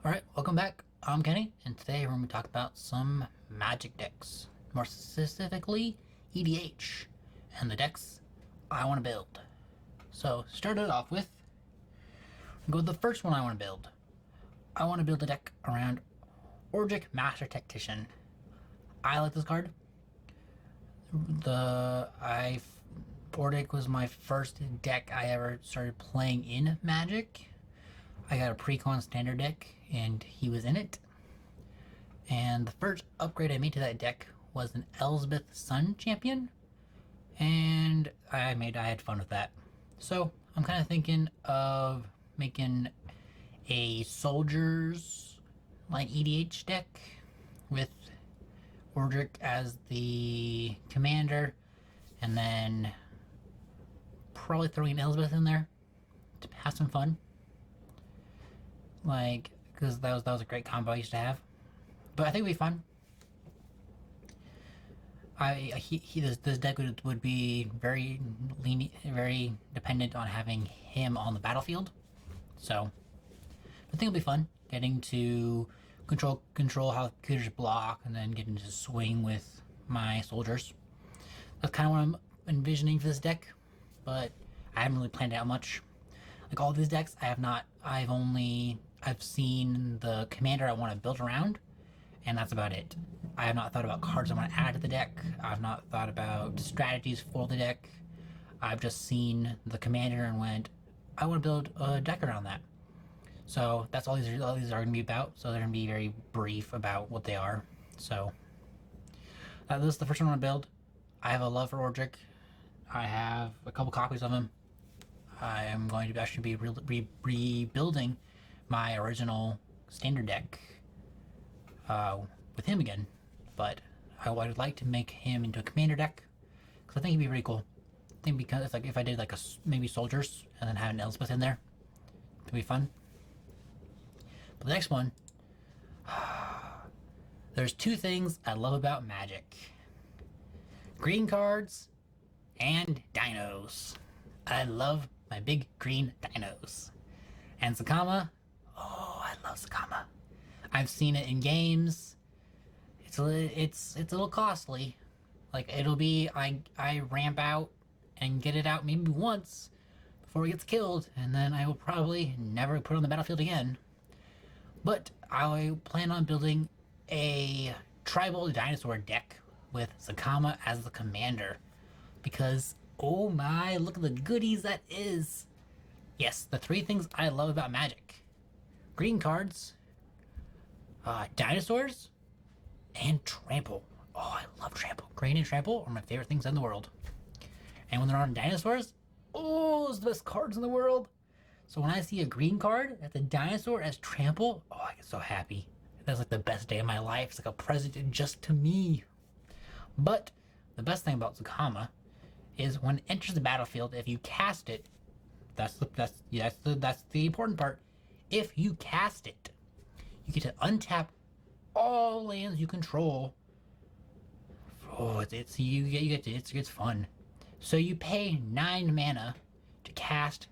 Alright, welcome back. I'm Kenny, and today we're going to talk about some magic decks. More specifically, EDH, and the decks I want to build. So, start it off with, go with the first one I want to build. I want to build a deck around Orderic Master Tactician. I like this card. Orderic was my first deck I ever started playing in Magic. I got a pre-con standard deck, and he was in it. And the first upgrade I made to that deck was an Elspeth Sun Champion, and I had fun with that. So I'm kind of thinking of making a soldiers like EDH deck with Orderic as the commander, and then probably throwing an Elspeth in there to have some fun. Like, because that was a great combo I used to have. But I think it'd be fun. This deck would be very very dependent on having him on the battlefield. So I think it'll be fun getting to control how creatures block, and then getting to swing with my soldiers. That's kind of what I'm envisioning for this deck, but I haven't really planned out much. Like all these decks, I've seen the commander I want to build around, and that's about it. I have not thought about cards I want to add to the deck. I've not thought about strategies for the deck. I've just seen the commander and went, I want to build a deck around that. So that's all these are going to be about. So they're going to be very brief about what they are. So this is the first one I want to build. I have a love for Orderic. I have a couple copies of him. I am going to actually be rebuilding my original standard deck with him again, but I would like to make him into a commander deck because I think he'd be pretty cool. I think because if I did like maybe soldiers and then have an Elspeth in there, it'd be fun. But the next one, there's two things I love about Magic: green cards and dinos. I love my big green dinos. And Zacama, oh, I love Zacama. I've seen it in games. It's a little costly. Like, it'll be, I ramp out and get it out maybe once before it gets killed, and then I will probably never put it on the battlefield again. But I plan on building a tribal dinosaur deck with Zacama as the commander, because oh my, look at the goodies that is. Yes, the three things I love about Magic: green cards, dinosaurs, and trample. Oh, I love trample. Green and trample are my favorite things in the world. And when they're on dinosaurs, oh, those are the best cards in the world. So when I see a green card that's a dinosaur as trample, oh, I get so happy. That's like the best day of my life. It's like a present just to me. But the best thing about Zacama is when it enters the battlefield, if you cast it, that's the important part. If you cast it, you get to untap all lands you control. Oh, it's fun. So you pay 9 mana to cast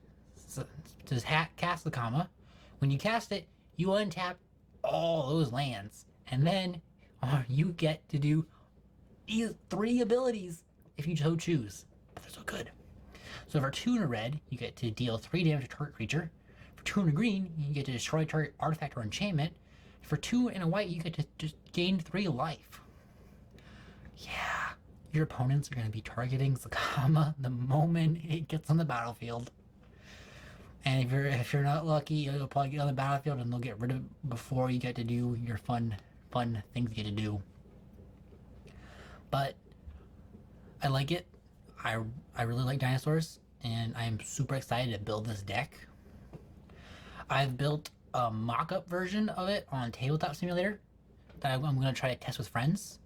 Zacama. When you cast it, you untap all those lands, and then you get to do 3 abilities if you so choose. But they're so good. So for 2 in a red, you get to deal 3 damage to target creature. For 2 in a green, you get to destroy target artifact or enchantment. For 2 in a white, you get to just gain 3 life. Yeah, your opponents are going to be targeting Zacama the moment it gets on the battlefield. And if you're not lucky, you'll probably get on the battlefield and they'll get rid of it before you get to do your fun things you get to do. But I like it. I really like dinosaurs, and I am super excited to build this deck. I've built a mock-up version of it on Tabletop Simulator that I'm going to try to test with friends,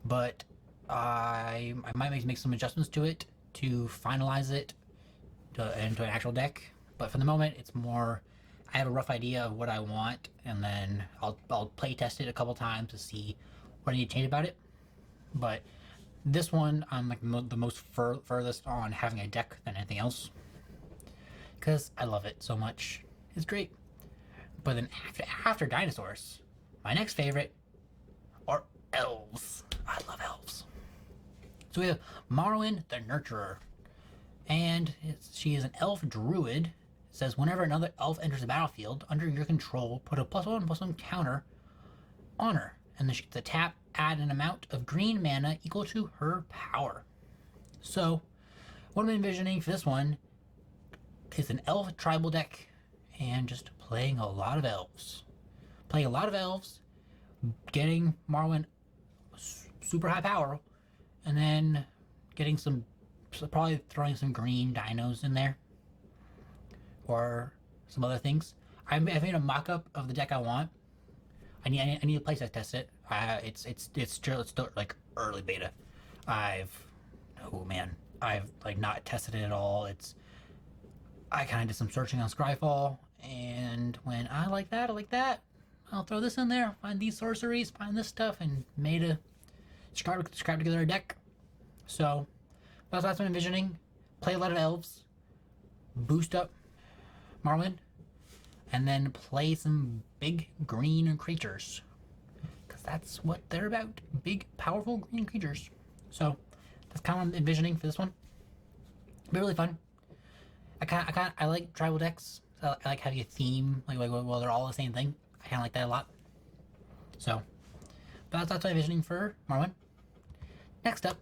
but I might make some adjustments to it to finalize it into an actual deck. But for the moment, it's more, I have a rough idea of what I want, and then I'll play test it a couple times to see what I need to change about it. But this one, I'm like the most furthest on having a deck than anything else, because I love it so much. It's great. But then after dinosaurs, my next favorite are elves. I love elves. So we have Marwyn the Nurturer, and she is an elf druid. It says whenever another elf enters the battlefield under your control, put a +1/+1 counter on her, and then she gets a tap, add an amount of green mana equal to her power. So what I'm envisioning for this one is an elf tribal deck and just playing a lot of elves. Playing a lot of elves, getting Marwyn super high power, and then getting some, probably throwing some green dinos in there or some other things. I've made a mock-up of the deck I want. I need to playtest test it. It's still like early beta. I've like not tested it at all. I kind of did some searching on Scryfall, and when I like that, I'll throw this in there, find these sorceries, find this stuff, and made a scrap together a deck. So that's what I'm envisioning. Play a lot of elves, boost up Marwyn, and then play some big green creatures, because that's what they're about. Big, powerful green creatures. So that's kind of what I'm envisioning for this one. It'll be really fun. I like tribal decks. I like having a theme, like well, they're all the same thing. I kind of like that a lot. So, but that's what I'm envisioning for Marwyn. Next up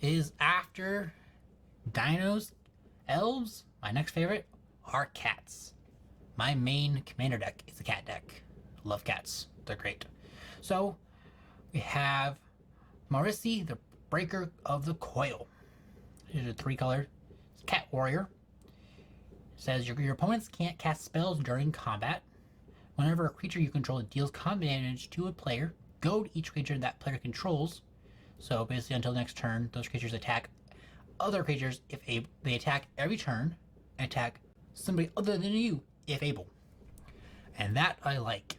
is, after dinos, elves, my next favorite are cats. My main commander deck is a cat deck. Love cats. They're great. So we have Marisi, the Breaker of the Coil. It's a 3-color cat warrior. It says your opponents can't cast spells during combat. Whenever a creature you control deals combat damage to a player, goad each creature that player controls. So basically, until next turn, those creatures attack other creatures if able. They attack every turn and attack somebody other than you if able. And that I like.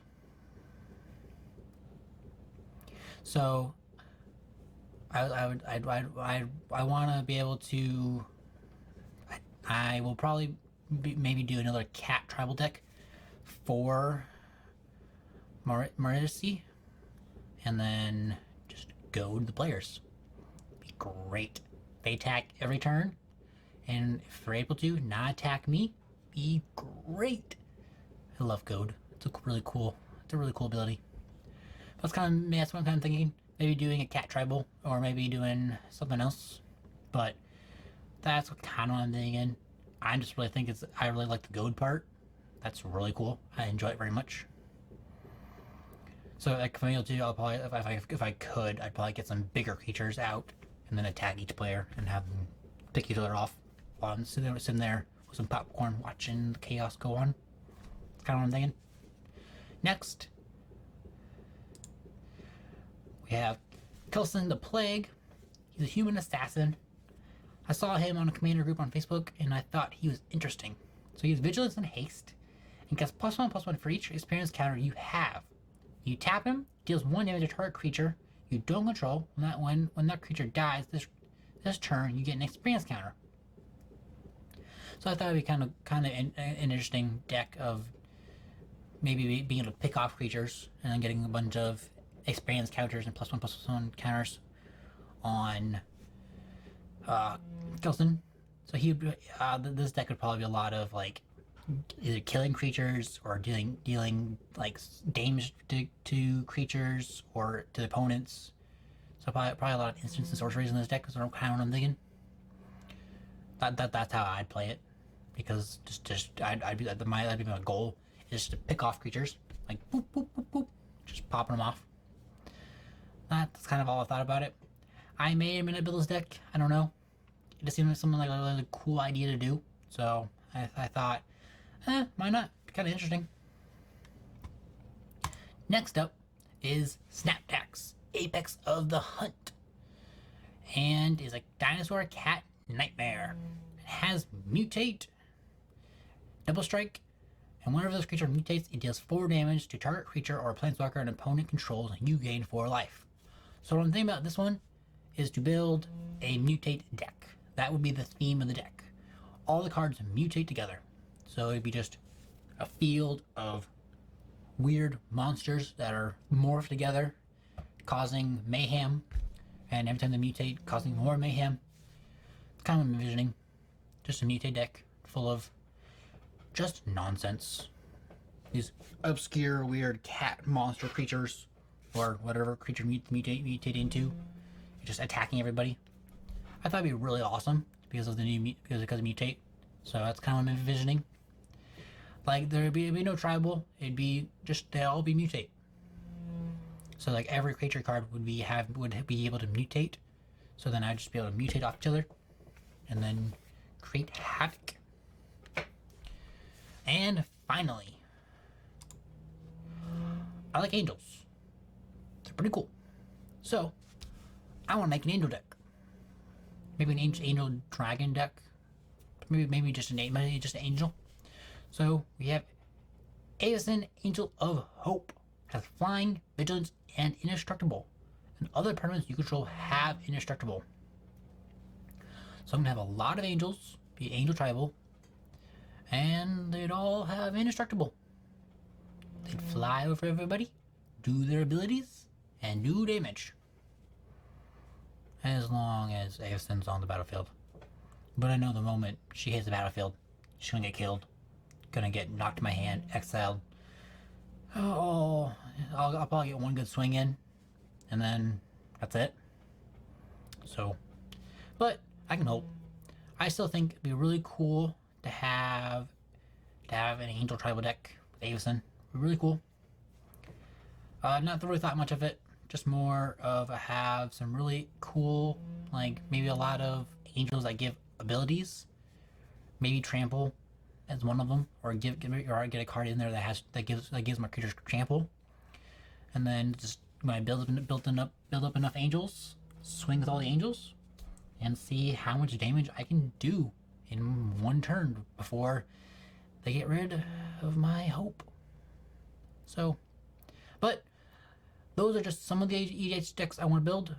So I want to be able to. I will probably maybe do another cat tribal deck for Marisi, and then just goad the players. Be great. They attack every turn, and if they're able to not attack me, be great. I love goad. It's a really cool ability. That's what I'm kind of thinking. Maybe doing a cat tribal, or maybe doing something else. But that's kind of what I'm thinking. I just really think I really like the goad part. That's really cool. I enjoy it very much. So like for me too, I'll probably, if I could, I'd probably get some bigger creatures out and then attack each player and have them pick each other off while I'm sitting there with some popcorn watching the chaos go on. That's kind of what I'm thinking. Next, we have Kelsien the Plague. He's a human assassin. I saw him on a commander group on Facebook, and I thought he was interesting. So he has Vigilance and Haste, and gets +1/+1 for each experience counter you have. You tap him, deals 1 damage to target creature you don't control. When that creature dies this turn, you get an experience counter. So I thought it'd be kind of an interesting deck of maybe being able to pick off creatures and then getting a bunch of experience counters and +1/+1 counters on Kelsien. So this deck would probably be a lot of like either killing creatures or dealing like damage to creatures or to opponents. So probably a lot of instants and sorceries in this deck. Is kind of what I'm thinking. That's how I'd play it, because that'd be my goal, is just to pick off creatures, like boop boop boop boop, just popping them off. That's kind of all I thought about it. I may or may not build this deck. I don't know. It just seemed like something like a really cool idea to do. So I thought, why not? Kind of interesting. Next up is Snapdax, Apex of the Hunt, and is a dinosaur cat nightmare. It has Mutate, Double Strike, and whenever this creature mutates, it deals 4 damage to target creature or planeswalker an opponent controls, and you gain 4 life. So what I'm thinking about this one is to build a Mutate deck. That would be the theme of the deck. All the cards mutate together. So it'd be just a field of weird monsters that are morphed together, causing mayhem, and every time they mutate, causing more mayhem. It's kind of envisioning just a mutate deck full of just nonsense. These obscure, weird cat monster creatures, or whatever creature mutate into, just attacking everybody. I thought it'd be really awesome because of the new because of mutate. So that's kind of what I'm envisioning. Like there'd be no tribal. It'd be just they'd all be mutate. So like every creature card would be able to mutate. So then I'd just be able to mutate off each other, and then create havoc. And finally, I like angels. They're pretty cool. So I want to make an angel deck. Maybe an angel dragon deck. Maybe just an angel. So we have Avacyn, Angel of Hope, has flying, vigilance, and indestructible. And other permanents you control have indestructible. So I'm gonna have a lot of angels, be angel tribal, and they'd all have indestructible. They'd fly over everybody, do their abilities, and do damage. As long as Avacyn's on the battlefield. But I know the moment she hits the battlefield, she's gonna get killed. Gonna get knocked to my hand, exiled. Oh, I'll probably get one good swing in, and then that's it. So, but I can hope. I still think it'd be really cool to have an angel tribal deck with Avacyn. Really cool. Not really thought much of it. Just more of have some really cool, like maybe a lot of angels that give abilities. Maybe trample as one of them, or get a card in there that gives my creatures trample. And then just when I build up enough angels, swing with all the angels, and see how much damage I can do in one turn before they get rid of my hope. So, but those are just some of the EDH decks I want to build.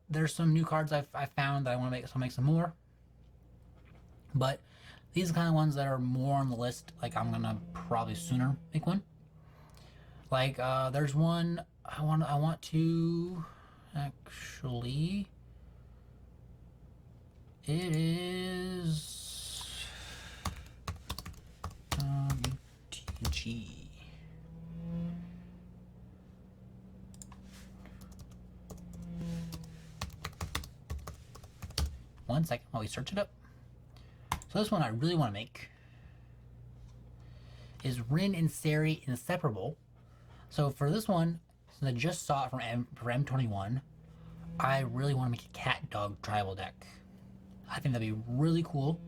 There's some new cards I found that I want to make, so I'll make some more. But these are the kind of ones that are more on the list. Like I'm gonna probably sooner make one. Like there's one I want to actually. It is UTG. One second while we search it up. So this one I really want to make is Rin and Seri Inseparable. So for this one, since I just saw it from M21, I really want to make a cat dog tribal deck. I think that'd be really cool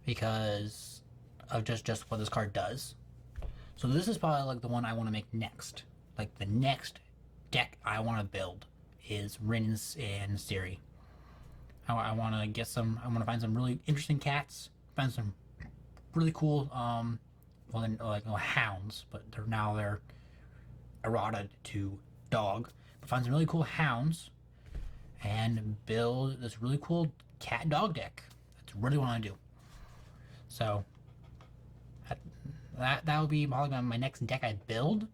because of just what this card does. So this is probably like the one I want to make next. Like the next deck I want to build is Rin and Seri. I want to get some. I want to find some really interesting cats. Find some really cool, hounds, but they're errata to dog. But find some really cool hounds, and build this really cool cat dog deck. That's really what I want to do. So that will be probably my next deck I build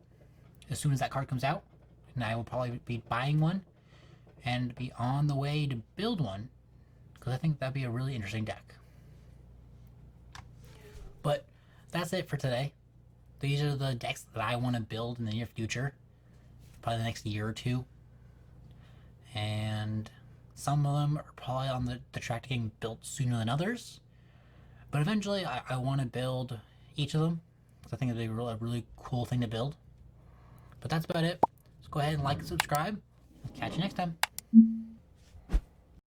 as soon as that card comes out, and I will probably be buying one and be on the way to build one. Because I think that'd be a really interesting deck. But that's it for today. These are the decks that I want to build in the near future. Probably the next year or two. And some of them are probably on the track to getting built sooner than others. But eventually I want to build each of them. Because I think it'd be a really cool thing to build. But that's about it. Let's go ahead and like and subscribe. Catch you next time.